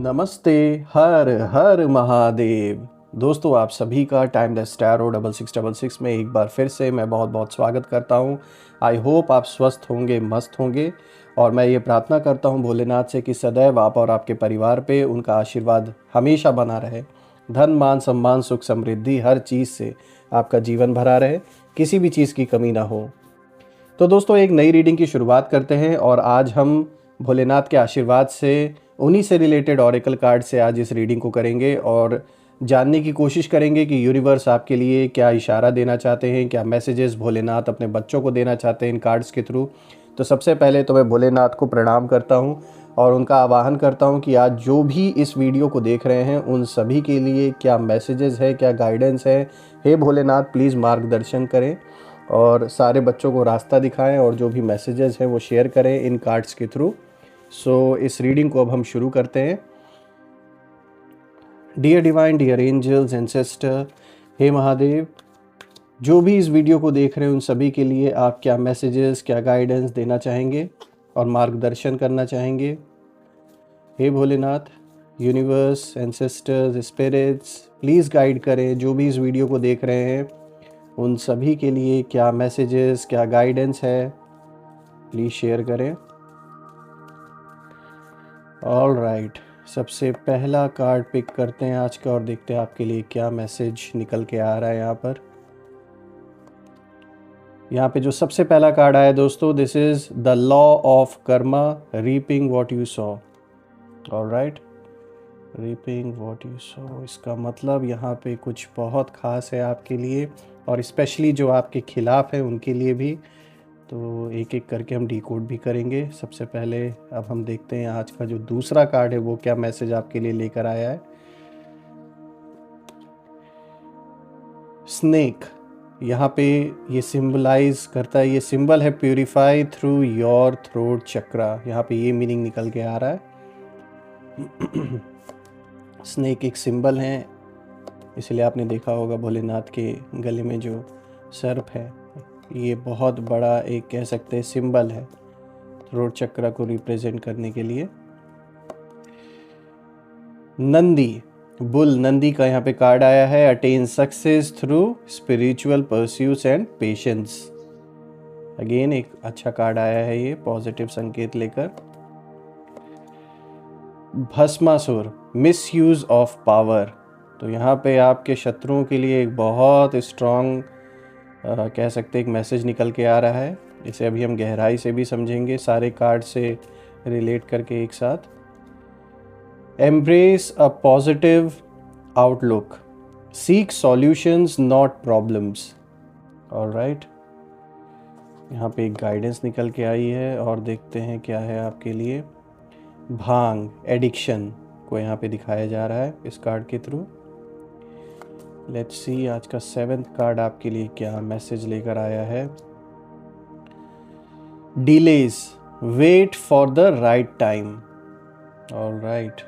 नमस्ते। हर हर महादेव। दोस्तों, आप सभी का टाइम द स्टारो 6666 में एक बार फिर से मैं बहुत बहुत स्वागत करता हूं। आई होप आप स्वस्थ होंगे, मस्त होंगे। और मैं ये प्रार्थना करता हूं भोलेनाथ से कि सदैव आप और आपके परिवार पे उनका आशीर्वाद हमेशा बना रहे। धन, मान, सम्मान, सुख, समृद्धि, हर चीज़ से आपका जीवन भरा रहे, किसी भी चीज़ की कमी ना हो। तो दोस्तों, एक नई रीडिंग की शुरुआत करते हैं और आज हम भोलेनाथ के आशीर्वाद से उन्हीं से रिलेटेड ऑरेकल कार्ड से आज इस रीडिंग को करेंगे और जानने की कोशिश करेंगे कि यूनिवर्स आपके लिए क्या इशारा देना चाहते हैं, क्या मैसेजेस भोलेनाथ अपने बच्चों को देना चाहते हैं इन कार्ड्स के थ्रू। तो सबसे पहले तो मैं भोलेनाथ को प्रणाम करता हूं और उनका आवाहन करता हूं कि आज जो भी इस वीडियो को देख रहे हैं उन सभी के लिए क्या मैसेजेस है, क्या गाइडेंस है। हे भोलेनाथ, प्लीज़ मार्गदर्शन करें और सारे बच्चों को रास्ता दिखाएं और जो भी मैसेजेस हैं वो शेयर करें इन कार्ड्स के थ्रू। सो इस रीडिंग को अब हम शुरू करते हैं। Dear divine, dear angels, ancestor, हे महादेव, जो भी इस वीडियो को देख रहे हैं उन सभी के लिए आप क्या मैसेजेस, क्या गाइडेंस देना चाहेंगे और मार्गदर्शन करना चाहेंगे। हे Bholenath, universe, ancestors, spirits, please guide करें जो भी इस वीडियो को देख रहे हैं उन सभी के लिए क्या मैसेजेस, क्या गाइडेंस है, प्लीज़ शेयर करें। ऑल राइट, सबसे पहला कार्ड पिक करते हैं आज का और देखते हैं आपके लिए क्या मैसेज निकल के आ रहा है। यहाँ पे जो सबसे पहला कार्ड आया दोस्तों, this is the law of Karma, reaping what you saw. All right, reaping what you saw, इसका मतलब यहाँ पे कुछ बहुत ख़ास है आपके लिए और स्पेशली जो आपके खिलाफ है उनके लिए भी। तो एक एक करके हम डिकोड भी करेंगे। सबसे पहले अब हम देखते हैं आज का जो दूसरा कार्ड है वो क्या मैसेज आपके लिए लेकर आया है। स्नेक, यहाँ पे ये सिंबलाइज करता है, ये सिंबल है प्यूरिफाई थ्रू योर थ्रोट चक्रा। यहाँ पे ये मीनिंग निकल के आ रहा है। स्नेक एक सिंबल है, इसलिए आपने देखा होगा भोलेनाथ के गले में जो सर्प है, ये बहुत बड़ा एक कह सकते हैं सिंबल है थ्रोट चक्र को रिप्रेजेंट करने के लिए। नंदी, बुल, नंदी का यहाँ पे कार्ड आया है, attain success through spiritual pursuits and patience. Again एक अच्छा कार्ड आया है, ये पॉजिटिव संकेत लेकर। Bhasmasur, miss use of power, तो यहाँ पे आपके शत्रुओं के लिए एक बहुत स्ट्रॉन्ग कह सकते एक मैसेज निकल के आ रहा है। इसे अभी हम गहराई से भी समझेंगे सारे कार्ड से रिलेट करके एक साथ। Embrace a positive outlook, seek solutions not problems. Alright, यहाँ पे एक गाइडेंस निकल के आई है और देखते हैं क्या है आपके लिए। भांग, एडिक्शन को यहाँ पे दिखाया जा रहा है इस कार्ड के थ्रू। लेट्स सी आज का 7th कार्ड आपके लिए क्या मैसेज लेकर आया है। Delays, wait for the right time. Alright,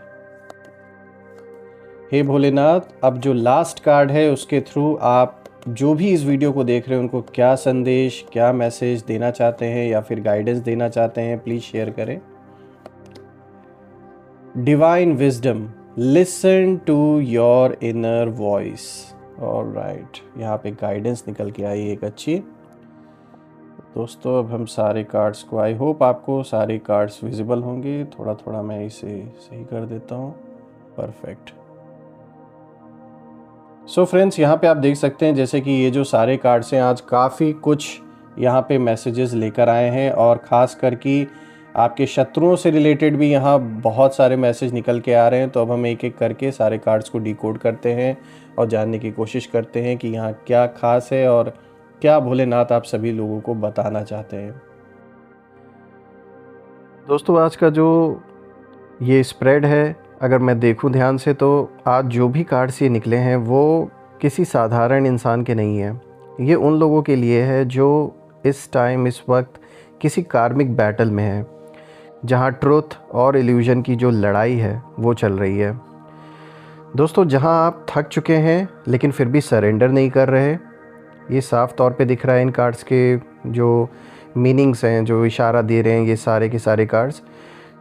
हे भोलेनाथ, अब जो लास्ट कार्ड है उसके थ्रू आप जो भी इस वीडियो को देख रहे हैं उनको क्या संदेश, क्या मैसेज देना चाहते हैं या फिर गाइडेंस देना चाहते हैं, प्लीज शेयर करें। Divine wisdom, listen to your inner voice. Alright, यहाँ पे गाइडेंस निकल के आई एक अच्छी। दोस्तों, अब हम सारे कार्ड्स को, आई होप आपको सारे कार्ड्स विजिबल होंगे। थोड़ा थोड़ा मैं इसे सही कर देता हूँ। परफेक्ट। सो फ्रेंड्स, यहाँ पे आप देख सकते हैं जैसे कि ये जो सारे कार्ड्स हैं आज काफ़ी कुछ यहाँ पे मैसेजेस लेकर आए हैं और ख़ास करके आपके शत्रुओं से रिलेटेड भी यहाँ बहुत सारे मैसेज निकल के आ रहे हैं। तो अब हम एक एक करके सारे कार्ड्स को डिकोड करते हैं और जानने की कोशिश करते हैं कि यहाँ क्या खास है और क्या भोलेनाथ आप सभी लोगों को बताना चाहते हैं। दोस्तों, आज का जो ये स्प्रेड है, अगर मैं देखूं ध्यान से तो आज जो भी कार्ड्स ये निकले हैं वो किसी साधारण इंसान के नहीं हैं। ये उन लोगों के लिए है जो इस टाइम, इस वक्त किसी कार्मिक बैटल में है, जहाँ ट्रुथ और इल्यूजन की जो लड़ाई है वो चल रही है। दोस्तों, जहाँ आप थक चुके हैं लेकिन फिर भी सरेंडर नहीं कर रहे, ये साफ तौर पे दिख रहा है इन कार्ड्स के जो मीनिंग्स हैं, जो इशारा दे रहे हैं ये सारे के सारे कार्ड्स।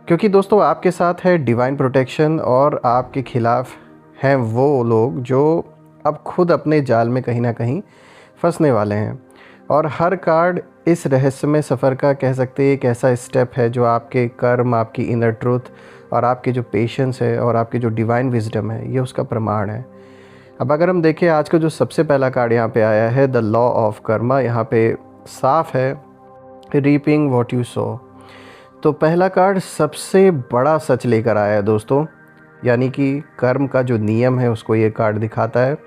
क्योंकि दोस्तों आपके साथ है डिवाइन प्रोटेक्शन और आपके खिलाफ हैं वो लोग जो अब खुद अपने जाल में कहीं ना कहीं फंसने वाले हैं। और हर कार्ड इस रहस्यमय सफ़र का कह सकते हैं एक ऐसा स्टेप है जो आपके कर्म, आपकी इनर ट्रूथ और आपके जो पेशेंस है और आपकी जो डिवाइन विजडम है, ये उसका प्रमाण है। अब अगर हम देखें आज का जो सबसे पहला कार्ड यहाँ पे आया है, द लॉ ऑफ कर्मा, यहाँ पे साफ है रीपिंग व्हाट यू सो। तो पहला कार्ड सबसे बड़ा सच लेकर आया है दोस्तों, यानी कि कर्म का जो नियम है उसको ये कार्ड दिखाता है।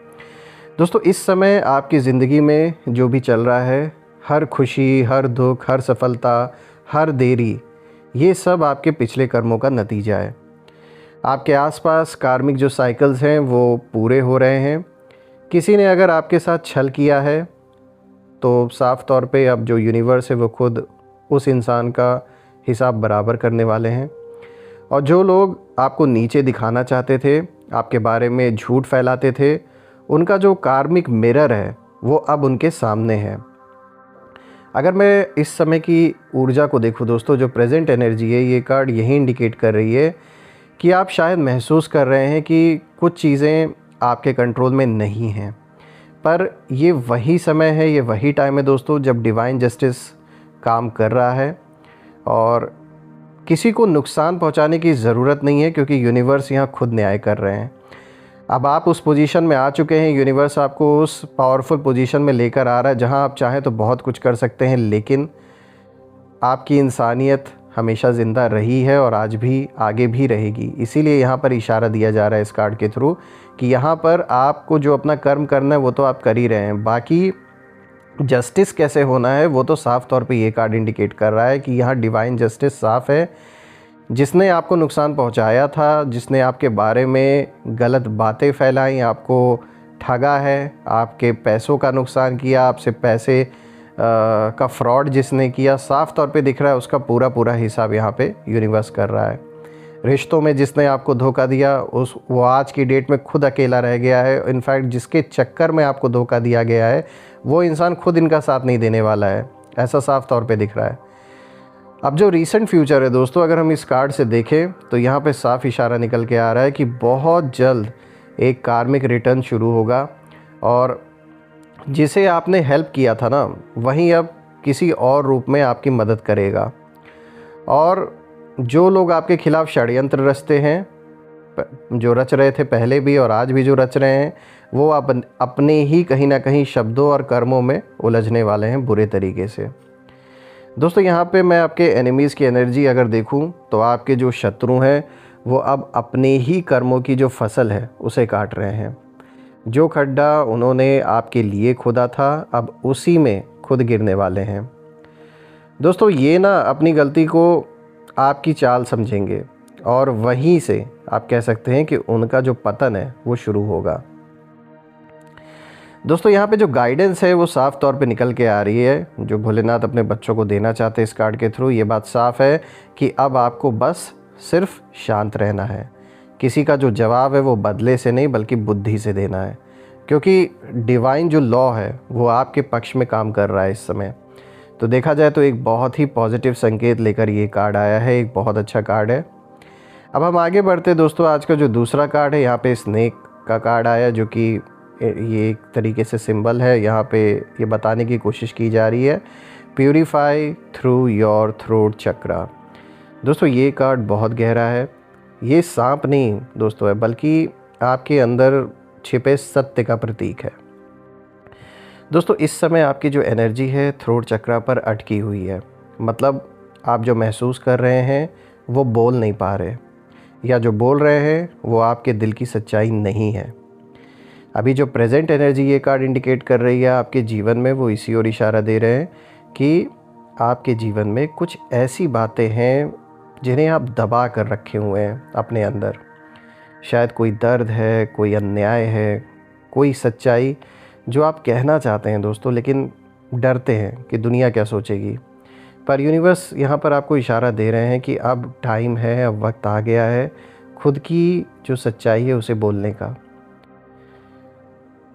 दोस्तों इस समय आपकी ज़िंदगी में जो भी चल रहा है, हर खुशी, हर दुख, हर सफलता, हर देरी, ये सब आपके पिछले कर्मों का नतीजा है। आपके आसपास कार्मिक जो साइकिल्स हैं वो पूरे हो रहे हैं। किसी ने अगर आपके साथ छल किया है तो साफ तौर पे अब जो यूनिवर्स है वो खुद उस इंसान का हिसाब बराबर करने वाले हैं। और जो लोग आपको नीचे दिखाना चाहते थे, आपके बारे में झूठ फैलाते थे, उनका जो कार्मिक मिरर है वो अब उनके सामने है। अगर मैं इस समय की ऊर्जा को देखूं दोस्तों, जो प्रेजेंट एनर्जी है, ये कार्ड यही इंडिकेट कर रही है कि आप शायद महसूस कर रहे हैं कि कुछ चीज़ें आपके कंट्रोल में नहीं हैं। पर ये वही समय है, ये वही टाइम है दोस्तों जब डिवाइन जस्टिस काम कर रहा है और किसी को नुकसान पहुंचाने की ज़रूरत नहीं है, क्योंकि यूनिवर्स यहाँ खुद न्याय कर रहे हैं। अब आप उस पोजीशन में आ चुके हैं, यूनिवर्स आपको उस पावरफुल पोजीशन में लेकर आ रहा है जहां आप चाहें तो बहुत कुछ कर सकते हैं, लेकिन आपकी इंसानियत हमेशा ज़िंदा रही है और आज भी आगे भी रहेगी। इसीलिए यहाँ पर इशारा दिया जा रहा है इस कार्ड के थ्रू कि यहाँ पर आपको जो अपना कर्म करना है वो तो आप कर ही रहे हैं, बाकी जस्टिस कैसे होना है वो तो साफ़ तौर पे ये कार्ड इंडिकेट कर रहा है कि यहाँ डिवाइन जस्टिस साफ़ है। जिसने आपको नुकसान पहुंचाया था, जिसने आपके बारे में गलत बातें फैलाई, आपको ठगा है, आपके पैसों का नुकसान किया, आपसे पैसे का फ्रॉड जिसने किया, साफ़ तौर पे दिख रहा है उसका पूरा पूरा हिसाब यहाँ पे यूनिवर्स कर रहा है। रिश्तों में जिसने आपको धोखा दिया वो आज की डेट में खुद अकेला रह गया है। इनफैक्ट जिसके चक्कर में आपको धोखा दिया गया है वो इंसान खुद इनका साथ नहीं देने वाला है, ऐसा साफ़ तौर पे दिख रहा है। अब जो रीसेंट फ्यूचर है दोस्तों, अगर हम इस कार्ड से देखें तो यहाँ पे साफ इशारा निकल के आ रहा है कि बहुत जल्द एक कार्मिक रिटर्न शुरू होगा और जिसे आपने हेल्प किया था ना, वहीं अब किसी और रूप में आपकी मदद करेगा। और जो लोग आपके खिलाफ़ षड्यंत्र रचते हैं, जो रच रहे थे पहले भी और आज भी जो रच रहे हैं, वो अपने ही कहीं ना कहीं शब्दों और कर्मों में उलझने वाले हैं बुरे तरीके से। दोस्तों यहाँ पे मैं आपके एनिमीज़ की एनर्जी अगर देखूँ तो आपके जो शत्रु हैं वो अब अपने ही कर्मों की जो फसल है उसे काट रहे हैं। जो खड्डा उन्होंने आपके लिए खोदा था अब उसी में खुद गिरने वाले हैं। दोस्तों ये ना अपनी गलती को आपकी चाल समझेंगे और वहीं से आप कह सकते हैं कि उनका जो पतन है वो शुरू होगा। दोस्तों यहाँ पे जो गाइडेंस है वो साफ़ तौर पे निकल के आ रही है, जो भोलेनाथ अपने बच्चों को देना चाहते हैं इस कार्ड के थ्रू। ये बात साफ़ है कि अब आपको बस सिर्फ शांत रहना है। किसी का जो जवाब है वो बदले से नहीं बल्कि बुद्धि से देना है, क्योंकि डिवाइन जो लॉ है वो आपके पक्ष में काम कर रहा है इस समय। तो देखा जाए तो एक बहुत ही पॉजिटिव संकेत लेकर ये कार्ड आया है, एक बहुत अच्छा कार्ड है। अब हम आगे बढ़ते हैं दोस्तों। आज का जो दूसरा कार्ड है, यहाँ पे स्नेक का कार्ड आया, जो कि ये एक तरीके से सिंबल है। यहाँ पे ये बताने की कोशिश की जा रही है, प्यूरिफाई थ्रू योर थ्रोट चक्रा। दोस्तों ये कार्ड बहुत गहरा है। ये सांप नहीं दोस्तों है, बल्कि आपके अंदर छिपे सत्य का प्रतीक है। दोस्तों इस समय आपकी जो एनर्जी है थ्रोट चक्रा पर अटकी हुई है, मतलब आप जो महसूस कर रहे हैं वो बोल नहीं पा रहे, या जो बोल रहे हैं वो आपके दिल की सच्चाई नहीं है। अभी जो प्रेजेंट एनर्जी ये कार्ड इंडिकेट कर रही है आपके जीवन में, वो इसी ओर इशारा दे रहे हैं कि आपके जीवन में कुछ ऐसी बातें हैं जिन्हें आप दबा कर रखे हुए हैं अपने अंदर। शायद कोई दर्द है, कोई अन्याय है, कोई सच्चाई जो आप कहना चाहते हैं दोस्तों, लेकिन डरते हैं कि दुनिया क्या सोचेगी। पर यूनिवर्स यहाँ पर आपको इशारा दे रहे हैं कि अब टाइम है, अब वक्त आ गया है खुद की जो सच्चाई है उसे बोलने का।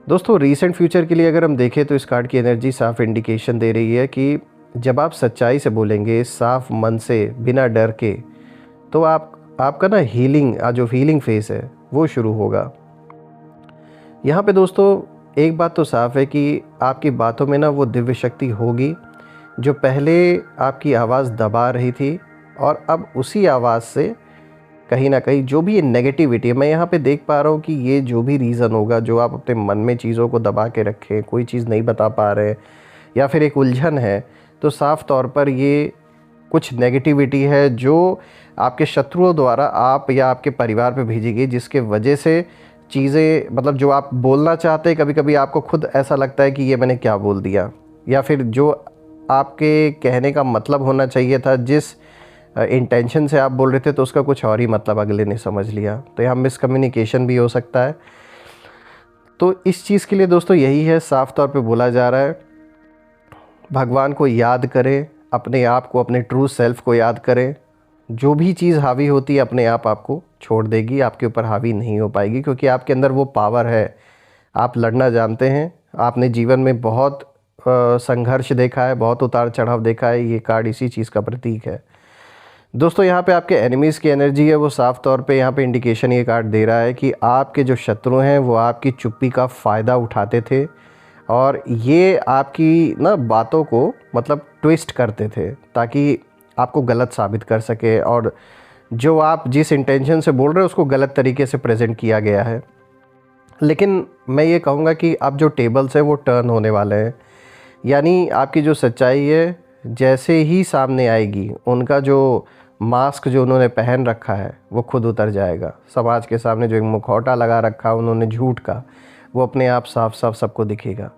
दोस्तों रीसेंट फ्यूचर के लिए अगर हम देखें तो इस कार्ड की एनर्जी साफ इंडिकेशन दे रही है कि जब आप सच्चाई से बोलेंगे, साफ मन से, बिना डर के, तो आपका ना जो हीलिंग फेस है वो शुरू होगा। यहाँ पे दोस्तों एक बात तो साफ़ है कि आपकी बातों में ना वो दिव्य शक्ति होगी जो पहले आपकी आवाज़ दबा रही थी, और अब उसी आवाज़ से कहीं ना कहीं जो भी ये नेगेटिविटी है, मैं यहाँ पे देख पा रहा हूँ कि ये जो भी रीज़न होगा जो आप अपने मन में चीज़ों को दबा के रखें, कोई चीज़ नहीं बता पा रहे या फिर एक उलझन है, तो साफ़ तौर पर ये कुछ नेगेटिविटी है जो आपके शत्रुओं द्वारा आप या आपके परिवार पे भेजी गई, जिसके वजह से चीज़ें मतलब जो आप बोलना चाहते हैं कभी कभी आपको खुद ऐसा लगता है कि ये मैंने क्या बोल दिया, या फिर जो आपके कहने का मतलब होना चाहिए था, जिस इंटेंशन से आप बोल रहे थे, तो उसका कुछ और ही मतलब अगले ने समझ लिया। तो यहाँ मिसकम्युनिकेशन भी हो सकता है। तो इस चीज़ के लिए दोस्तों यही है, साफ तौर पे बोला जा रहा है, भगवान को याद करें, अपने आप को, अपने ट्रू सेल्फ को याद करें। जो भी चीज़ हावी होती है अपने आप आपको छोड़ देगी, आपके ऊपर हावी नहीं हो पाएगी, क्योंकि आपके अंदर वो पावर है। आप लड़ना जानते हैं, आपने जीवन में बहुत संघर्ष देखा है, बहुत उतार चढ़ाव देखा है। ये कार्ड इसी चीज़ का प्रतीक है। दोस्तों यहाँ पे आपके एनिमीज़ की एनर्जी है, वो साफ़ तौर पे यहाँ पे इंडिकेशन ये कार्ड दे रहा है कि आपके जो शत्रु हैं वो आपकी चुप्पी का फ़ायदा उठाते थे, और ये आपकी ना बातों को मतलब ट्विस्ट करते थे ताकि आपको गलत साबित कर सके, और जो आप जिस इंटेंशन से बोल रहे हैं उसको गलत तरीके से प्रेजेंट किया गया है। लेकिन मैं ये कहूँगा कि अब जो टेबल्स हैं वो टर्न होने वाले हैं, यानी आपकी जो सच्चाई है जैसे ही सामने आएगी, उनका जो मास्क जो उन्होंने पहन रखा है वो खुद उतर जाएगा। समाज के सामने जो एक मुखौटा लगा रखा उन्होंने झूठ का, वो अपने आप साफ साफ सबको दिखेगा।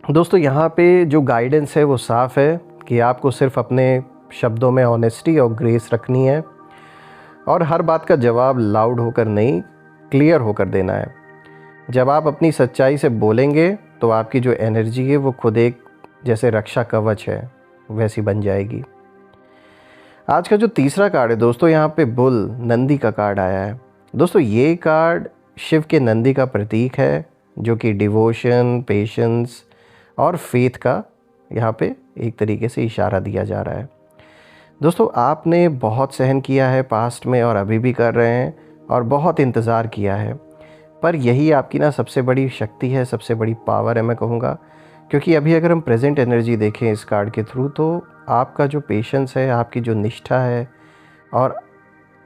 दोस्तों यहाँ पे जो गाइडेंस है वो साफ़ है कि आपको सिर्फ अपने शब्दों में ऑनेस्टी और ग्रेस रखनी है, और हर बात का जवाब लाउड होकर नहीं, क्लियर होकर देना है। जब आप अपनी सच्चाई से बोलेंगे तो आपकी जो एनर्जी है वो खुद एक जैसे रक्षा कवच है वैसी बन जाएगी। आज का जो तीसरा कार्ड है दोस्तों, यहाँ पे बुल नंदी का कार्ड आया है। दोस्तों ये कार्ड शिव के नंदी का प्रतीक है, जो कि डिवोशन, पेशेंस और फेथ का यहाँ पे एक तरीके से इशारा दिया जा रहा है। दोस्तों आपने बहुत सहन किया है पास्ट में, और अभी भी कर रहे हैं, और बहुत इंतज़ार किया है, पर यही आपकी ना सबसे बड़ी शक्ति है, सबसे बड़ी पावर है मैं कहूँगा। क्योंकि अभी अगर हम प्रेजेंट एनर्जी देखें इस कार्ड के थ्रू, तो आपका जो पेशेंस है, आपकी जो निष्ठा है, और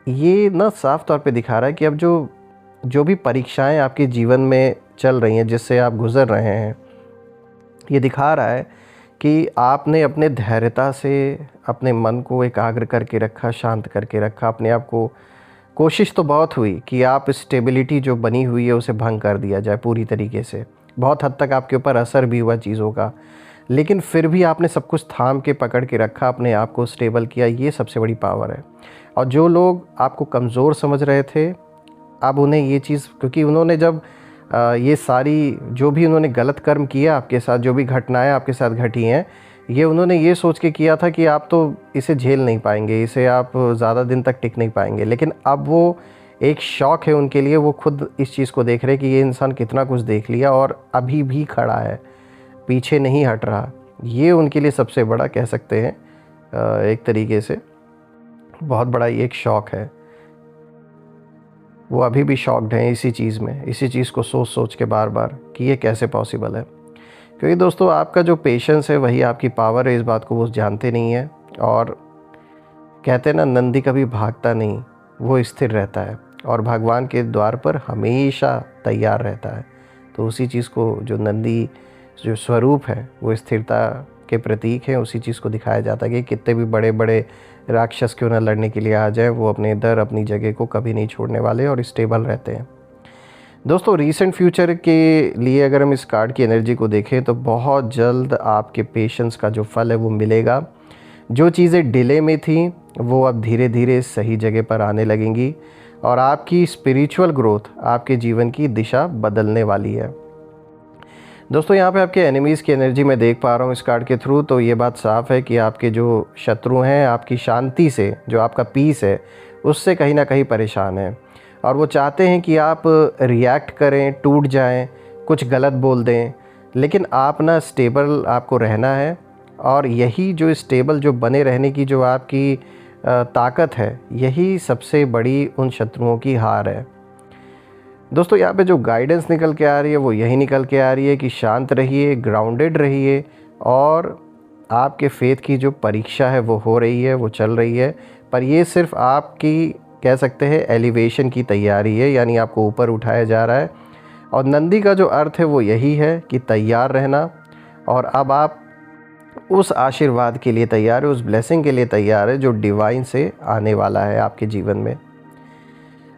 ये ना साफ तौर पे दिखा रहा है कि अब जो भी परीक्षाएं आपके जीवन में चल रही हैं, जिससे आप गुज़र रहे हैं, ये दिखा रहा है कि आपने अपने धैर्यता से अपने मन को एकाग्र करके रखा, शांत करके रखा, अपने आप को, कोशिश तो बहुत हुई कि आप स्टेबिलिटी जो बनी हुई है उसे भंग कर दिया जाए पूरी तरीके से। बहुत हद तक आपके ऊपर असर भी हुआ चीज़ों का, लेकिन फिर भी आपने सब कुछ थाम के पकड़ के रखा, अपने आप को स्टेबल किया। ये सबसे बड़ी पावर है। और जो लोग आपको कमज़ोर समझ रहे थे, अब उन्हें ये चीज़, क्योंकि उन्होंने जब ये सारी जो भी उन्होंने गलत कर्म किया आपके साथ, जो भी घटनाएं आपके साथ घटी हैं, ये उन्होंने ये सोच के किया था कि आप तो इसे झेल नहीं पाएंगे, इसे आप ज़्यादा दिन तक टिक नहीं पाएंगे। लेकिन अब वो एक शौक़ है उनके लिए, वो खुद इस चीज़ को देख रहे हैं कि ये इंसान कितना कुछ देख लिया और अभी भी खड़ा है, पीछे नहीं हट रहा। ये उनके लिए सबसे बड़ा कह सकते हैं एक तरीके से बहुत बड़ा ये एक शौक़ है। वो अभी भी शॉक्ड हैं इसी चीज़ में, इसी चीज़ को सोच सोच के बार बार कि ये कैसे पॉसिबल है। क्योंकि दोस्तों आपका जो पेशेंस है वही आपकी पावर है, इस बात को वो जानते नहीं है। और कहते हैं ना, नंदी कभी भागता नहीं, वो स्थिर रहता है और भगवान के द्वार पर हमेशा तैयार रहता है। तो उसी चीज़ को, जो नंदी जो स्वरूप है वो स्थिरता के प्रतीक है, उसी चीज़ को दिखाया जाता है कि कितने भी बड़े बड़े राक्षस क्यों ना लड़ने के लिए आ जाए, वो अपने दर, अपनी जगह को कभी नहीं छोड़ने वाले और स्टेबल रहते हैं। दोस्तों रिसेंट फ्यूचर के लिए अगर हम इस कार्ड की एनर्जी को देखें तो बहुत जल्द आपके पेशेंस का जो फल है वो मिलेगा। जो चीज़ें डिले में थी वो अब धीरे धीरे सही जगह पर आने लगेंगी और आपकी स्पिरिचुअल ग्रोथ, आपके जीवन की दिशा बदलने वाली है। दोस्तों यहाँ पे आपके एनिमीज़ की एनर्जी मैं देख पा रहा हूँ इस कार्ड के थ्रू। तो ये बात साफ़ है कि आपके जो शत्रु हैं आपकी शांति से, जो आपका पीस है, उससे कहीं ना कहीं परेशान हैं और वो चाहते हैं कि आप रिएक्ट करें, टूट जाएं, कुछ गलत बोल दें। लेकिन आप ना स्टेबल आपको रहना है और यही जो स्टेबल, जो बने रहने की जो आपकी ताकत है, यही सबसे बड़ी उन शत्रुओं की हार है। दोस्तों यहाँ पे जो गाइडेंस निकल के आ रही है वो यही निकल के आ रही है कि शांत रहिए, ग्राउंडेड रहिए, और आपके फेथ की जो परीक्षा है वो हो रही है, वो चल रही है, पर ये सिर्फ आपकी कह सकते हैं एलिवेशन की तैयारी है, यानी आपको ऊपर उठाया जा रहा है। और नंदी का जो अर्थ है वो यही है कि तैयार रहना, और अब आप उस आशीर्वाद के लिए तैयार है, उस ब्लेसिंग के लिए तैयार है जो डिवाइन से आने वाला है आपके जीवन में।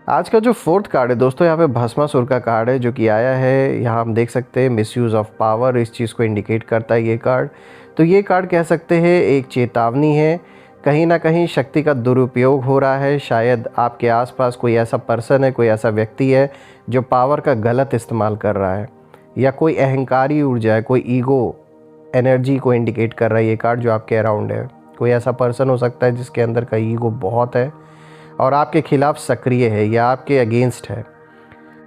आज का जो फोर्थ कार्ड है दोस्तों, यहाँ पे भस्मासुर का कार्ड है जो कि आया है। यहाँ हम देख सकते हैं मिसयूज़ ऑफ पावर, इस चीज़ को इंडिकेट करता है ये कार्ड। तो ये कार्ड कह सकते हैं एक चेतावनी है, कहीं ना कहीं शक्ति का दुरुपयोग हो रहा है। शायद आपके आसपास कोई ऐसा पर्सन है, कोई ऐसा व्यक्ति है जो पावर का गलत इस्तेमाल कर रहा है, या कोई अहंकारी ऊर्जा है, कोई ईगो एनर्जी को इंडिकेट कर रहा है ये कार्ड जो आपके अराउंड है। कोई ऐसा पर्सन हो सकता है जिसके अंदर का ईगो बहुत है और आपके खिलाफ सक्रिय है या आपके अगेंस्ट है।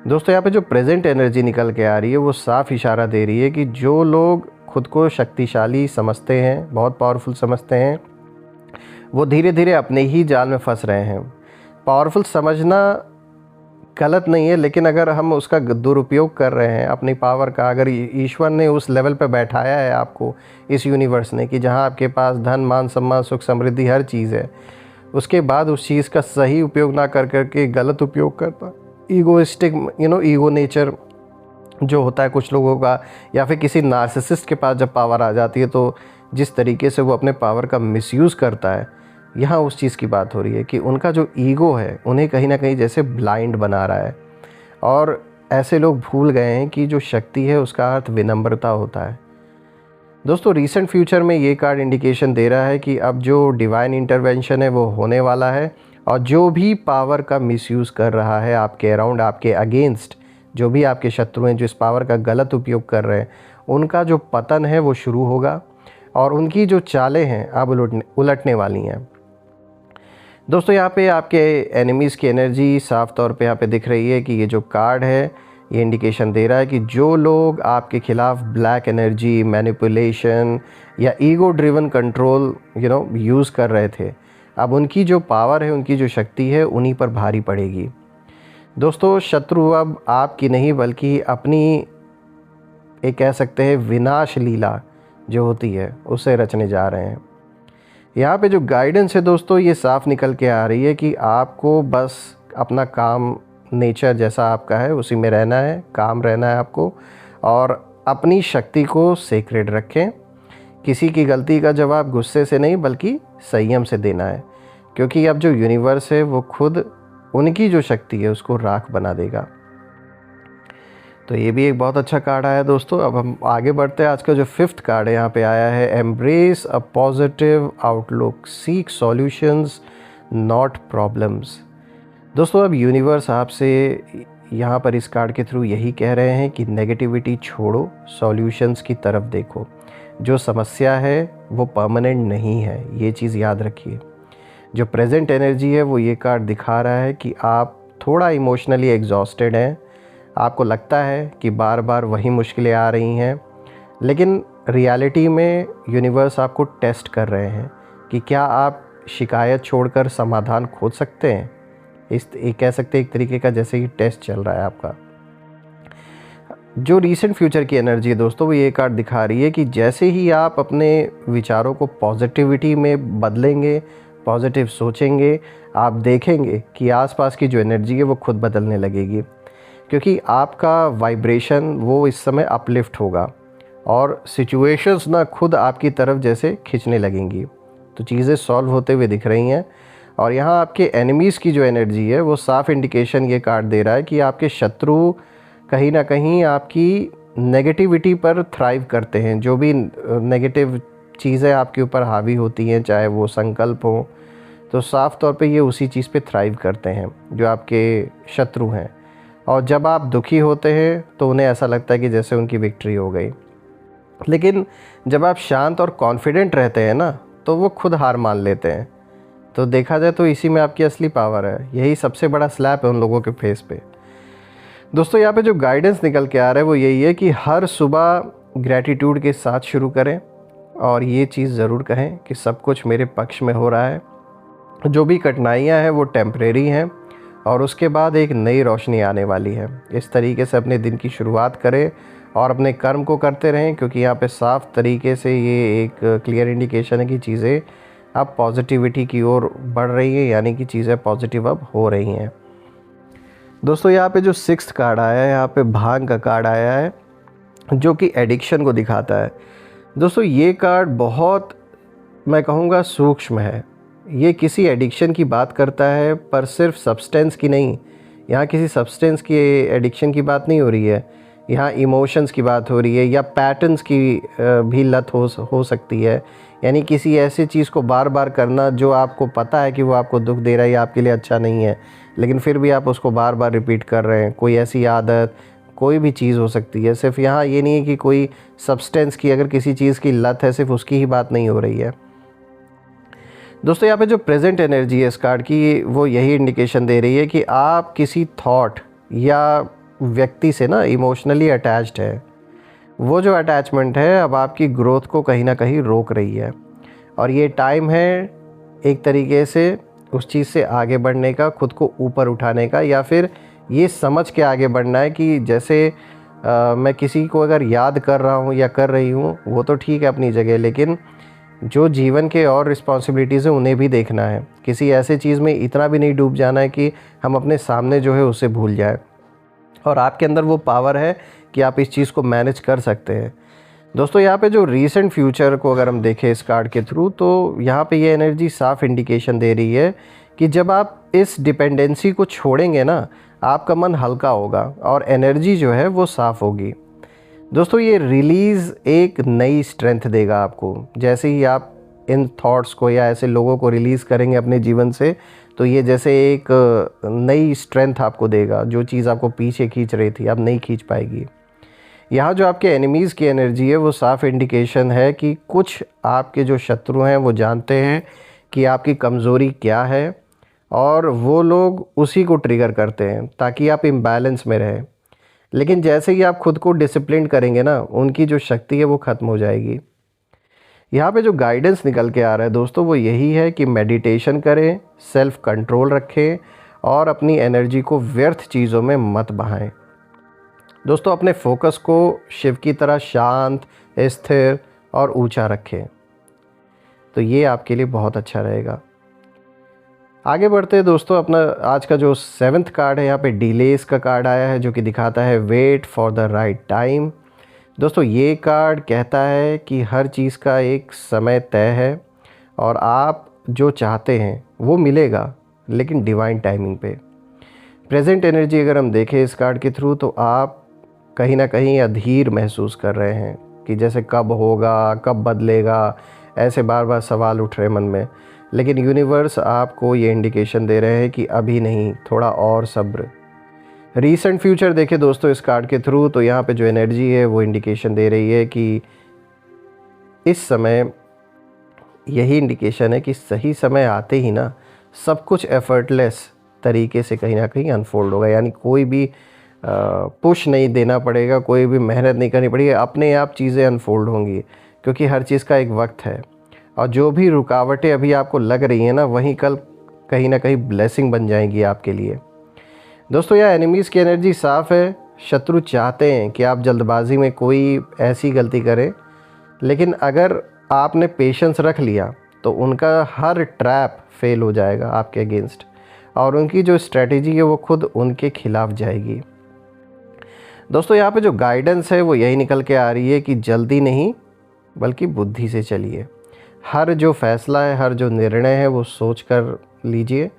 दोस्तों यहाँ पे जो प्रेजेंट एनर्जी निकल के आ रही है वो साफ इशारा दे रही है कि जो लोग खुद को शक्तिशाली समझते हैं, बहुत पावरफुल समझते हैं, वो धीरे धीरे अपने ही जाल में फंस रहे हैं। पावरफुल समझना गलत नहीं है, लेकिन अगर हम उसका दुरुपयोग कर रहे हैं अपनी पावर का, अगर ईश्वर ने उस लेवल पे बैठाया है आपको, इस यूनिवर्स ने, कि जहाँ आपके पास धन, मान, सम्मान, सुख, समृद्धि हर चीज़ है, उसके बाद उस चीज़ का सही उपयोग ना कर करके गलत उपयोग करता, ईगोइस्टिक ईगो नेचर जो होता है कुछ लोगों का, या फिर किसी नार्सिसिस्ट के पास जब पावर आ जाती है तो जिस तरीके से वो अपने पावर का मिसयूज़ करता है, यहाँ उस चीज़ की बात हो रही है कि उनका जो ईगो है उन्हें कहीं ना कहीं जैसे ब्लाइंड बना रहा है, और ऐसे लोग भूल गए हैं कि जो शक्ति है उसका अर्थ विनम्रता होता है। दोस्तों रीसेंट फ्यूचर में ये कार्ड इंडिकेशन दे रहा है कि अब जो डिवाइन इंटरवेंशन है वो होने वाला है, और जो भी पावर का मिसयूज़ कर रहा है आपके अराउंड, आपके अगेंस्ट, जो भी आपके शत्रु हैं जो इस पावर का गलत उपयोग कर रहे हैं, उनका जो पतन है वो शुरू होगा, और उनकी जो चालें हैं अब उलटने वाली हैं। दोस्तों यहाँ पे आपके एनिमीज़ की एनर्जी साफ तौर पे यहाँ पे दिख रही है कि ये जो कार्ड है ये इंडिकेशन दे रहा है कि जो लोग आपके खिलाफ ब्लैक एनर्जी, मैनिपुलेशन या ईगो ड्रिवन कंट्रोल यूज़ कर रहे थे, अब उनकी जो पावर है, उनकी जो शक्ति है, उन्हीं पर भारी पड़ेगी। दोस्तों शत्रु अब आपकी नहीं बल्कि अपनी एक कह सकते हैं विनाश लीला जो होती है उसे रचने जा रहे हैं। यहाँ पे जो गाइडेंस है दोस्तों ये साफ निकल के आ रही है कि आपको बस अपना काम, नेचर जैसा आपका है उसी में रहना है, काम रहना है आपको, और अपनी शक्ति को सेक्रेड रखें। किसी की गलती का जवाब गुस्से से नहीं बल्कि संयम से देना है, क्योंकि अब जो यूनिवर्स है वो खुद उनकी जो शक्ति है उसको राख बना देगा। तो ये भी एक बहुत अच्छा कार्ड आया दोस्तों। अब हम आगे बढ़ते हैं। आज का जो फिफ्थ कार्ड है यहाँ पे आया है embrace a positive outlook, seek solutions not problems. दोस्तों अब यूनिवर्स आपसे यहाँ पर इस कार्ड के थ्रू यही कह रहे हैं कि नेगेटिविटी छोड़ो, सॉल्यूशंस की तरफ देखो। जो समस्या है वो परमानेंट नहीं है, ये चीज़ याद रखिए। जो प्रेजेंट एनर्जी है वो ये कार्ड दिखा रहा है कि आप थोड़ा इमोशनली एग्जॉस्टेड हैं, आपको लगता है कि बार बार वही मुश्किलें आ रही हैं, लेकिन रियलिटी में यूनिवर्स आपको टेस्ट कर रहे हैं कि क्या आप शिकायत छोड़कर समाधान खोज सकते हैं। एक कह सकते हैं एक तरीके का जैसे ही टेस्ट चल रहा है आपका। जो रीसेंट फ्यूचर की एनर्जी है दोस्तों वो ये कार्ड दिखा रही है कि जैसे ही आप अपने विचारों को पॉजिटिविटी में बदलेंगे, पॉजिटिव सोचेंगे, आप देखेंगे कि आसपास की जो एनर्जी है वो खुद बदलने लगेगी, क्योंकि आपका वाइब्रेशन वो इस समय अपलिफ्ट होगा और सिचुएशंस ना खुद आपकी तरफ जैसे खींचने लगेंगी। तो चीज़ें सॉल्व होते हुए दिख रही हैं। और यहाँ आपके एनिमीज़ की जो एनर्जी है वो साफ इंडिकेशन ये कार्ड दे रहा है कि आपके शत्रु कहीं ना कहीं आपकी नेगेटिविटी पर थ्राइव करते हैं। जो भी नेगेटिव चीज़ें आपके ऊपर हावी होती हैं, चाहे वो संकल्प हो, तो साफ़ तौर पे ये उसी चीज़ पे थ्राइव करते हैं जो आपके शत्रु हैं। और जब आप दुखी होते हैं तो उन्हें ऐसा लगता है कि जैसे उनकी विक्ट्री हो गई, लेकिन जब आप शांत और कॉन्फिडेंट रहते हैं ना तो वो खुद हार मान लेते हैं। तो देखा जाए तो इसी में आपकी असली पावर है। यही सबसे बड़ा स्लैप है उन लोगों के फेस पे। दोस्तों यहाँ पे जो गाइडेंस निकल के आ रहा है वो यही है कि हर सुबह ग्रैटिट्यूड के साथ शुरू करें और ये चीज़ ज़रूर कहें कि सब कुछ मेरे पक्ष में हो रहा है। जो भी कठिनाइयाँ हैं वो टेम्परेरी हैं और उसके बाद एक नई रोशनी आने वाली है। इस तरीके से अपने दिन की शुरुआत करें और अपने कर्म को करते रहें, क्योंकि यहाँ पे साफ तरीके से ये एक क्लियर इंडिकेशन है कि चीज़ें अब पॉजिटिविटी की ओर बढ़ रही हैं, यानी कि चीज़ें पॉजिटिव अब हो रही हैं। दोस्तों यहाँ पे जो 6th कार्ड आया है, यहाँ पे भांग का कार्ड आया है जो कि एडिक्शन को दिखाता है। दोस्तों ये कार्ड बहुत, मैं कहूँगा, सूक्ष्म है। ये किसी एडिक्शन की बात करता है, पर सिर्फ सब्सटेंस की नहीं। यहाँ किसी सब्सटेंस की एडिक्शन की बात नहीं हो रही है, यहाँ इमोशंस की बात हो रही है, या पैटर्न्स की भी लत हो सकती है। यानी किसी ऐसी चीज़ को बार बार करना जो आपको पता है कि वो आपको दुख दे रहा है या आपके लिए अच्छा नहीं है, लेकिन फिर भी आप उसको बार बार रिपीट कर रहे हैं। कोई ऐसी आदत, कोई भी चीज़ हो सकती है। सिर्फ यहाँ ये नहीं है कि कोई सब्सटेंस की, अगर किसी चीज़ की लत है, सिर्फ उसकी ही बात नहीं हो रही है। दोस्तों यहाँ पे जो प्रेजेंट एनर्जी है इस कार्ड की, वो यही इंडिकेशन दे रही है कि आप किसी थॉट या व्यक्ति से ना इमोशनली अटैच्ड है। वो जो अटैचमेंट है अब आपकी ग्रोथ को कहीं ना कहीं रोक रही है, और ये टाइम है एक तरीके से उस चीज़ से आगे बढ़ने का, खुद को ऊपर उठाने का, या फिर ये समझ के आगे बढ़ना है कि जैसे मैं किसी को अगर याद कर रहा हूँ या कर रही हूँ, वो तो ठीक है अपनी जगह, लेकिन जो जीवन के और रिस्पॉन्सिबिलिटीज़ हैं उन्हें भी देखना है। किसी ऐसे चीज़ में इतना भी नहीं डूब जाना है कि हम अपने सामने जो है उसे भूल जाए। और आपके अंदर वो पावर है कि आप इस चीज़ को मैनेज कर सकते हैं। दोस्तों यहाँ पे जो रीसेंट फ्यूचर को अगर हम देखें इस कार्ड के थ्रू, तो यहाँ पे ये एनर्जी साफ इंडिकेशन दे रही है कि जब आप इस डिपेंडेंसी को छोड़ेंगे ना, आपका मन हल्का होगा और एनर्जी जो है वो साफ़ होगी। दोस्तों ये रिलीज़ एक नई स्ट्रेंथ देगा आपको। जैसे ही आप इन थॉट्स को या ऐसे लोगों को रिलीज़ करेंगे अपने जीवन से, तो ये जैसे एक नई स्ट्रेंथ आपको देगा। जो चीज़ आपको पीछे खींच रही थी अब नहीं खींच पाएगी। यहाँ जो आपके एनिमीज़ की एनर्जी है वो साफ इंडिकेशन है कि कुछ आपके जो शत्रु हैं वो जानते हैं कि आपकी कमज़ोरी क्या है, और वो लोग उसी को ट्रिगर करते हैं ताकि आप इम्बैलेंस में रहें। लेकिन जैसे ही आप खुद को डिसिप्लिन करेंगे ना, उनकी जो शक्ति है वो ख़त्म हो जाएगी। यहाँ पे जो गाइडेंस निकल के आ रहा है दोस्तों, वो यही है कि मेडिटेशन करें, सेल्फ कंट्रोल रखें और अपनी एनर्जी को व्यर्थ चीज़ों में मत बहाएं। दोस्तों अपने फोकस को शिव की तरह शांत, स्थिर और ऊंचा रखें, तो ये आपके लिए बहुत अच्छा रहेगा। आगे बढ़ते हैं दोस्तों, अपना आज का जो 7th कार्ड है, यहाँ पे डिलेस का कार्ड आया है जो कि दिखाता है wait for the right time. दोस्तों ये कार्ड कहता है कि हर चीज़ का एक समय तय है और आप जो चाहते हैं वो मिलेगा, लेकिन डिवाइन टाइमिंग पे। प्रेजेंट एनर्जी अगर हम देखें इस कार्ड के थ्रू, तो आप कहीं ना कहीं अधीर महसूस कर रहे हैं कि जैसे कब होगा, कब बदलेगा, ऐसे बार बार सवाल उठ रहे मन में। लेकिन यूनिवर्स आपको ये इंडिकेशन दे रहे हैं कि अभी नहीं, थोड़ा और सब्र। रीसेंट फ्यूचर देखें दोस्तों इस कार्ड के थ्रू, तो यहाँ पे जो एनर्जी है वो इंडिकेशन दे रही है कि इस समय यही इंडिकेशन है कि सही समय आते ही ना सब कुछ एफर्टलेस तरीके से कहीं ना कहीं अनफोल्ड होगा। यानी कोई भी पुश नहीं देना पड़ेगा, कोई भी मेहनत नहीं करनी पड़ेगी, अपने आप चीज़ें अनफोल्ड होंगी, क्योंकि हर चीज़ का एक वक्त है। और जो भी रुकावटें अभी आपको लग रही हैं ना, वहीं कल कहीं ना कहीं ब्लेसिंग बन जाएंगी आपके लिए। दोस्तों यहाँ एनिमीज़ की एनर्जी साफ़ है। शत्रु चाहते हैं कि आप जल्दबाजी में कोई ऐसी गलती करें, लेकिन अगर आपने पेशेंस रख लिया तो उनका हर ट्रैप फेल हो जाएगा आपके अगेंस्ट, और उनकी जो स्ट्रेटेजी है वो खुद उनके खिलाफ जाएगी। दोस्तों यहाँ पे जो गाइडेंस है वो यही निकल के आ रही है कि जल्दी नहीं बल्कि बुद्धि से चलिए। हर जो फैसला है, हर जो निर्णय है वो सोच कर लीजिए,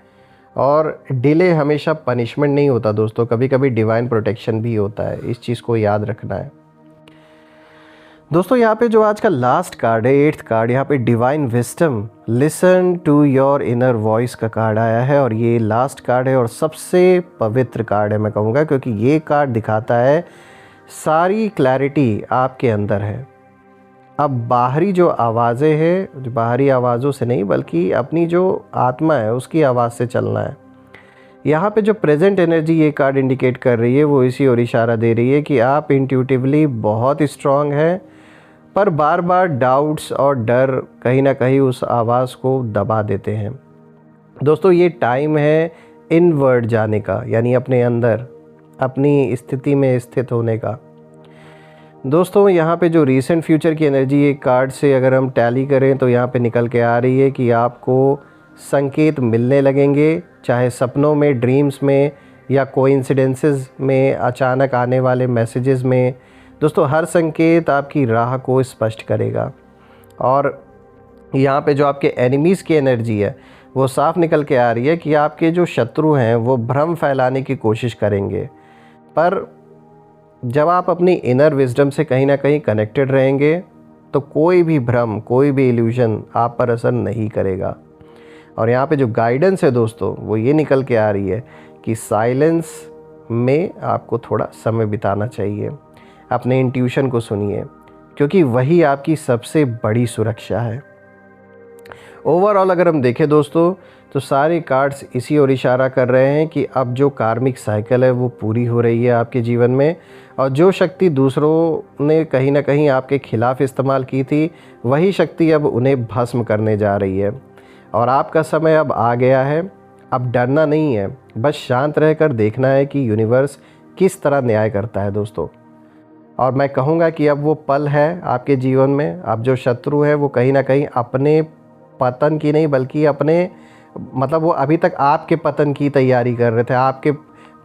और डिले हमेशा पनिशमेंट नहीं होता दोस्तों, कभी कभी डिवाइन प्रोटेक्शन भी होता है। इस चीज़ को याद रखना है। दोस्तों यहाँ पे जो आज का लास्ट कार्ड है, 8th कार्ड, यहाँ पे divine wisdom, listen to your inner voice का कार्ड आया है, और ये लास्ट कार्ड है और सबसे पवित्र कार्ड है मैं कहूँगा, क्योंकि ये कार्ड दिखाता है सारी क्लैरिटी आपके अंदर है। अब बाहरी जो आवाज़ें हैं, जो बाहरी आवाज़ों से नहीं बल्कि अपनी जो आत्मा है उसकी आवाज़ से चलना है। यहाँ पे जो प्रेजेंट एनर्जी ये कार्ड इंडिकेट कर रही है वो इसी ओर इशारा दे रही है कि आप इंट्यूटिवली बहुत स्ट्रांग हैं, पर बार बार डाउट्स और डर कहीं ना कहीं उस आवाज़ को दबा देते हैं। दोस्तों ये टाइम है इनवर्ड जाने का, यानी अपने अंदर अपनी स्थिति में स्थित होने का। दोस्तों यहाँ पे जो रीसेंट फ्यूचर की एनर्जी एक कार्ड से अगर हम टैली करें तो यहाँ पे निकल के आ रही है कि आपको संकेत मिलने लगेंगे, चाहे सपनों में, ड्रीम्स में, या कोइंसिडेंसेस में, अचानक आने वाले मैसेजेस में। दोस्तों हर संकेत आपकी राह को स्पष्ट करेगा। और यहाँ पे जो आपके एनिमीज़ की एनर्जी है वो साफ निकल के आ रही है कि आपके जो शत्रु हैं वो भ्रम फैलाने की कोशिश करेंगे, पर जब आप अपनी इनर विजडम से कहीं ना कहीं कनेक्टेड रहेंगे तो कोई भी भ्रम, कोई भी इल्यूजन आप पर असर नहीं करेगा। और यहाँ पे जो गाइडेंस है दोस्तों वो ये निकल के आ रही है कि साइलेंस में आपको थोड़ा समय बिताना चाहिए, अपने इंट्यूशन को सुनिए, क्योंकि वही आपकी सबसे बड़ी सुरक्षा है। ओवरऑल अगर हम देखें दोस्तों तो सारे कार्ड्स इसी ओर इशारा कर रहे हैं कि अब जो कार्मिक साइकिल है वो पूरी हो रही है आपके जीवन में, और जो शक्ति दूसरों ने कहीं ना कहीं आपके खिलाफ इस्तेमाल की थी वही शक्ति अब उन्हें भस्म करने जा रही है। और आपका समय अब आ गया है। अब डरना नहीं है, बस शांत रहकर देखना है कि यूनिवर्स किस तरह न्याय करता है दोस्तों। और मैं कहूँगा कि अब वो पल है आपके जीवन में। अब जो शत्रु है वो कहीं ना कहीं अपने पतन की नहीं बल्कि अपने, मतलब वो अभी तक आपके पतन की तैयारी कर रहे थे, आपके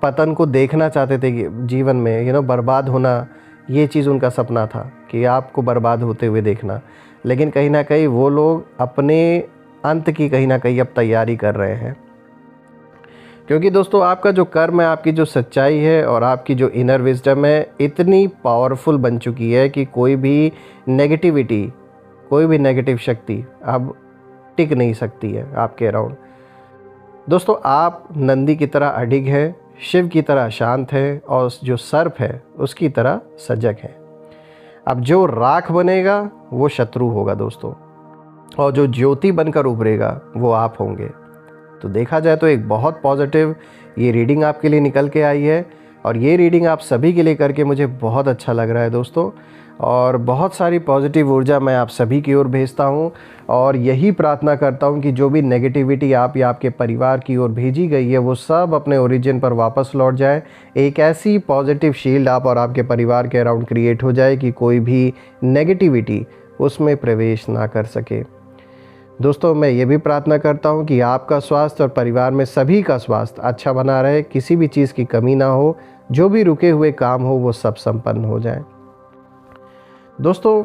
पतन को देखना चाहते थे कि जीवन में बर्बाद होना, ये चीज़ उनका सपना था कि आपको बर्बाद होते हुए देखना। लेकिन कहीं ना कहीं वो लोग अपने अंत की कहीं ना कहीं अब तैयारी कर रहे हैं, क्योंकि दोस्तों आपका जो कर्म है, आपकी जो सच्चाई है और आपकी जो इनर विजडम है इतनी पावरफुल बन चुकी है कि कोई भी नेगेटिविटी, कोई भी नेगेटिव शक्ति अब टिक नहीं सकती है आपके अराउंड। दोस्तों आप नंदी की तरह अडिग है, शिव की तरह शांत है, और जो सर्प है उसकी तरह सजग है। अब जो राख बनेगा वो शत्रु होगा दोस्तों, और जो ज्योति बनकर उभरेगा वो आप होंगे। तो देखा जाए तो एक बहुत पॉजिटिव ये रीडिंग आपके लिए निकल के आई है, और ये रीडिंग आप सभी के लिए करके मुझे बहुत अच्छा लग रहा है दोस्तों। और बहुत सारी पॉजिटिव ऊर्जा मैं आप सभी की ओर भेजता हूँ, और यही प्रार्थना करता हूँ कि जो भी नेगेटिविटी आप या आपके परिवार की ओर भेजी गई है वो सब अपने ओरिजिन पर वापस लौट जाए। एक ऐसी पॉजिटिव शील्ड आप और आपके परिवार के अराउंड क्रिएट हो जाए कि कोई भी नेगेटिविटी उसमें प्रवेश ना कर सके। दोस्तों मैं ये भी प्रार्थना करता हूँ कि आपका स्वास्थ्य और परिवार में सभी का स्वास्थ्य अच्छा बना रहे, किसी भी चीज़ की कमी ना हो, जो भी रुके हुए काम हो वो सब संपन्न हो जाए। दोस्तों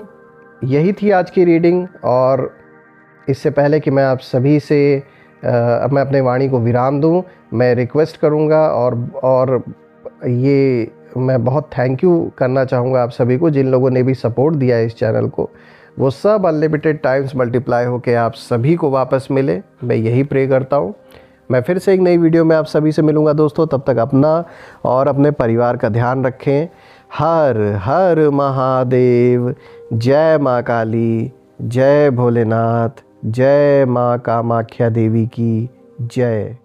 यही थी आज की रीडिंग, और इससे पहले कि मैं आप सभी से मैं अपने वाणी को विराम दूं, मैं रिक्वेस्ट करूंगा और ये मैं बहुत थैंक यू करना चाहूँगा आप सभी को जिन लोगों ने भी सपोर्ट दिया है इस चैनल को। वो सब अनलिमिटेड टाइम्स मल्टीप्लाई होके आप सभी को वापस मिले, मैं यही प्रे करता हूँ। मैं फिर से एक नई वीडियो में आप सभी से मिलूँगा दोस्तों, तब तक अपना और अपने परिवार का ध्यान रखें। हर हर महादेव। जय माँ काली, जय भोलेनाथ, जय माँ कामाख्या देवी की जय।